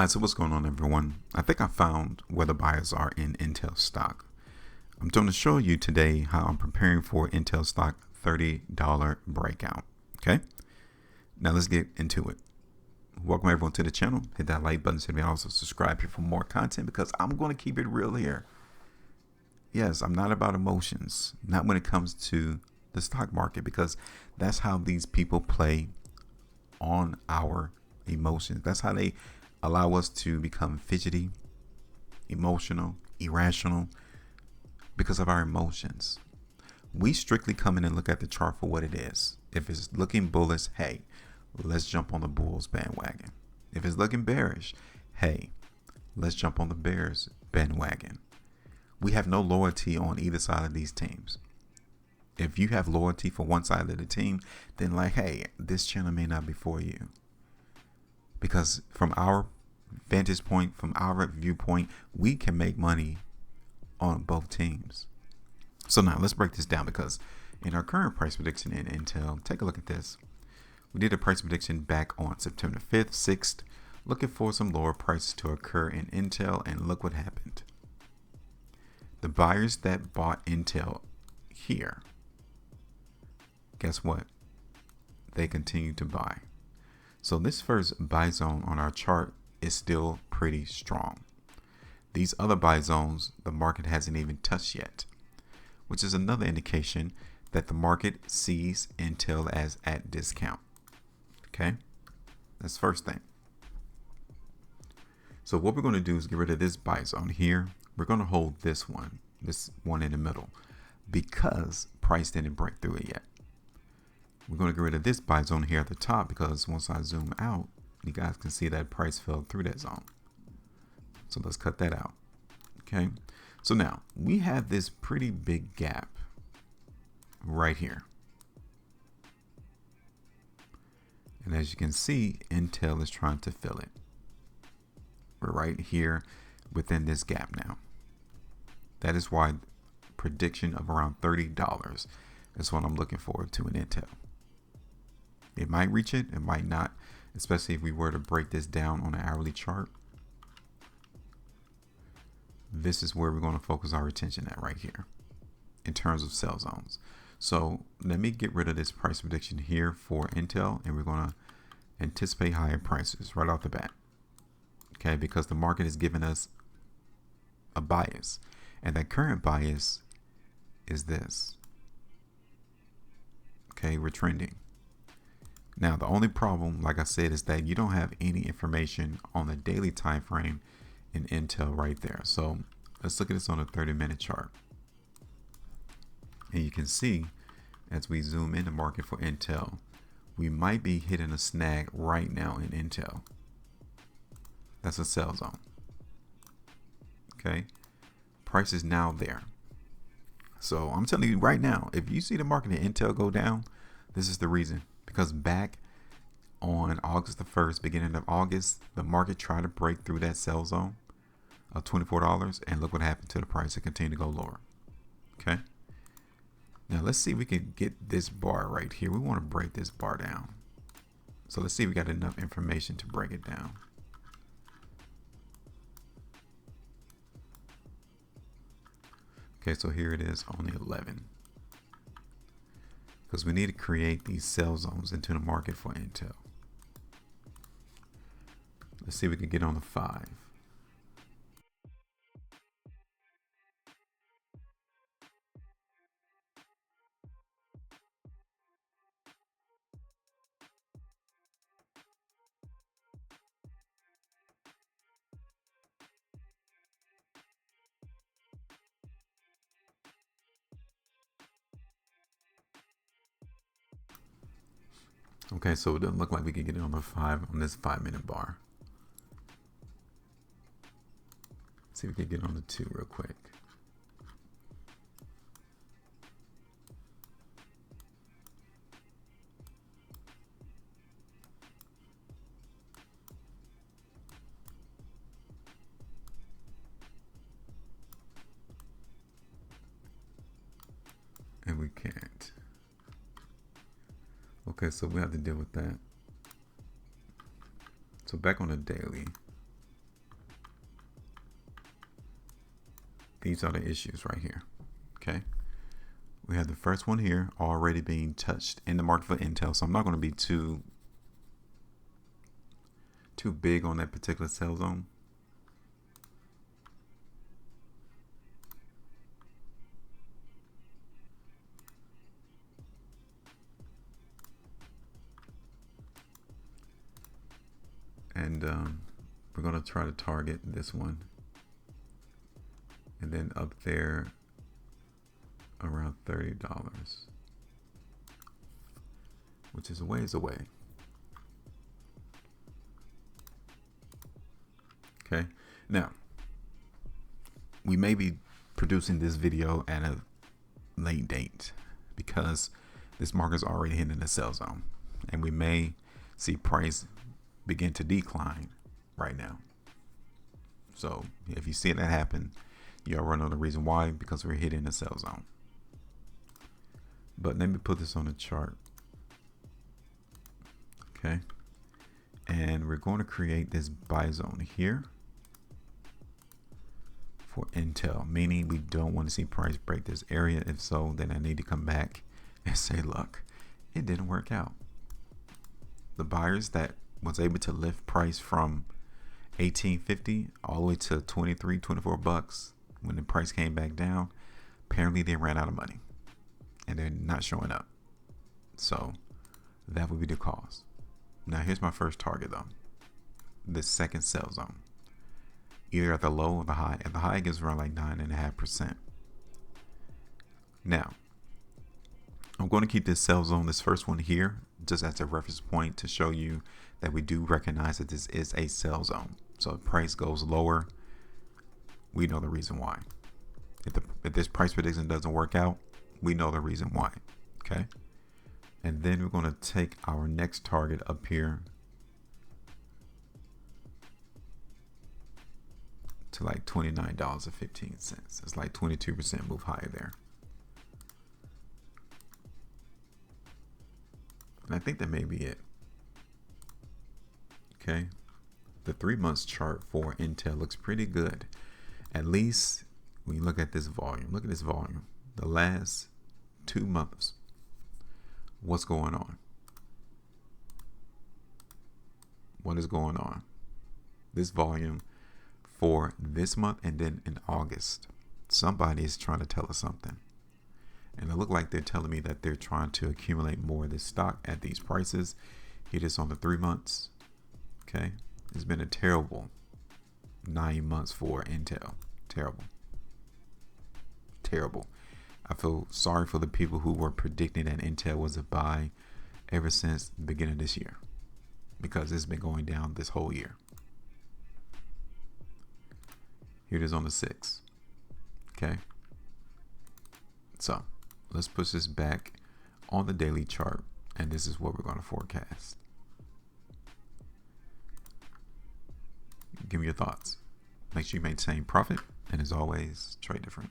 All right, so what's going on, everyone? I think I found where the buyers are in Intel stock. I'm going to show you today how I'm preparing for Intel stock $30 breakout. Okay, now let's get into it. Welcome everyone to the channel. Hit that like button, and also subscribe here for more content because I'm going to keep it real here. Yes, I'm not about emotions, not when it comes to the stock market, because that's how these people play on our emotions. That's how they allow us to become fidgety, emotional, irrational because of our emotions. We strictly come in and look at the chart for what it is. If it's looking bullish, hey, let's jump on the bulls bandwagon. If it's looking bearish, hey, let's jump on the bears bandwagon. We have no loyalty on either side of these teams. If you have loyalty for one side of the team, then like, hey, this channel may not be for you. Because from our vantage point, from our viewpoint, we can make money on both teams. So now let's break this down, because in our current price prediction in Intel, take a look at this. We did a price prediction back on September 5th, 6th, looking for some lower prices to occur in Intel, and look what happened. The buyers that bought Intel here, guess what? They continue to buy. So this first buy zone on our chart is still pretty strong. These other buy zones, the market hasn't even touched yet, which is another indication that the market sees Intel as at discount. Okay, that's the first thing. So what we're going to do is get rid of this buy zone here. We're going to hold this one in the middle, because price didn't break through it yet. We're going to get rid of this buy zone here at the top, because once I zoom out, you guys can see that price fell through that zone. So let's cut that out. Okay, so now we have this pretty big gap right here. And as you can see, Intel is trying to fill it. We're right here within this gap now. That is why prediction of around $30 is what I'm looking forward to in Intel. It might reach it, it might not, especially if we were to break this down on an hourly chart. This is where we're going to focus our attention at right here in terms of sell zones. So let me get rid of this price prediction here for Intel, and we're going to anticipate higher prices right off the bat. Okay, because the market is giving us a bias, and that current bias is this. Okay, we're trending. Now, the only problem, like I said, is that you don't have any information on the daily time frame in Intel right there. So let's look at this on a 30-minute chart. And you can see as we zoom in the market for Intel, we might be hitting a snag right now in Intel. That's a sell zone. Okay, price is now there. So I'm telling you right now, if you see the market in Intel go down, this is the reason. Because back on August the 1st, beginning of August, the market tried to break through that sell zone of $24, and look what happened to the price. It continued to go lower. Okay, now let's see if we can get this bar right here. We want to break this bar down. So let's see if we got enough information to break it down. Okay, so here it is on the 11, because we need to create these sell zones into the market for Intel. Let's see if we can get on the 5. Okay, so it doesn't look like we can get it on the 5 on this 5-minute bar. Let's see if we can get on the 2 real quick. And we can't. Okay, so we have to deal with that. So back on the daily, these are the issues right here. Okay, we have the first one here already being touched in the market for Intel, so I'm not going to be too big on that particular sell zone. And we're going to try to target this one, and then up there around $30, which is a ways away. Okay, now we may be producing this video at a late date because this market is already hitting the sell zone, and we may see price begin to decline right now. So if you see that happen, you already know the reason why, because we're hitting the sell zone. But let me put this on the chart. Okay, and we're going to create this buy zone here for Intel, meaning we don't want to see price break this area. If so, then I need to come back and say, look, it didn't work out. The buyers that was able to lift price from $18.50 all the way to $23-24 when the price came back down, apparently they ran out of money and they're not showing up. So that would be the cause. Now here's my first target though, the second sell zone, either at the low or the high. At the high, it gives around like 9.5%. Now I'm going to keep this sell zone, this first one here, just as a reference point to show you that we do recognize that this is a sell zone. So if price goes lower, we know the reason why. If this price prediction doesn't work out, we know the reason why. Okay, and then we're going to take our next target up here to like $29.15. It's like 22% move higher there. And I think that may be it. Okay, the 3 months chart for Intel looks pretty good. At least when you look at this volume, look at this volume. The last 2 months, what's going on? What is going on? This volume for this month and then in August, somebody is trying to tell us something. And it looked like they're telling me that they're trying to accumulate more of this stock at these prices. It is on the 3 months. Okay, it's been a terrible 9 months for Intel. Terrible. I feel sorry for the people who were predicting that Intel was a buy ever since the beginning of this year, because it's been going down this whole year. Here it is on the 6th. Okay, so let's push this back on the daily chart, and this is what we're going to forecast. Give me your thoughts. Make sure you maintain profit, and as always, trade different.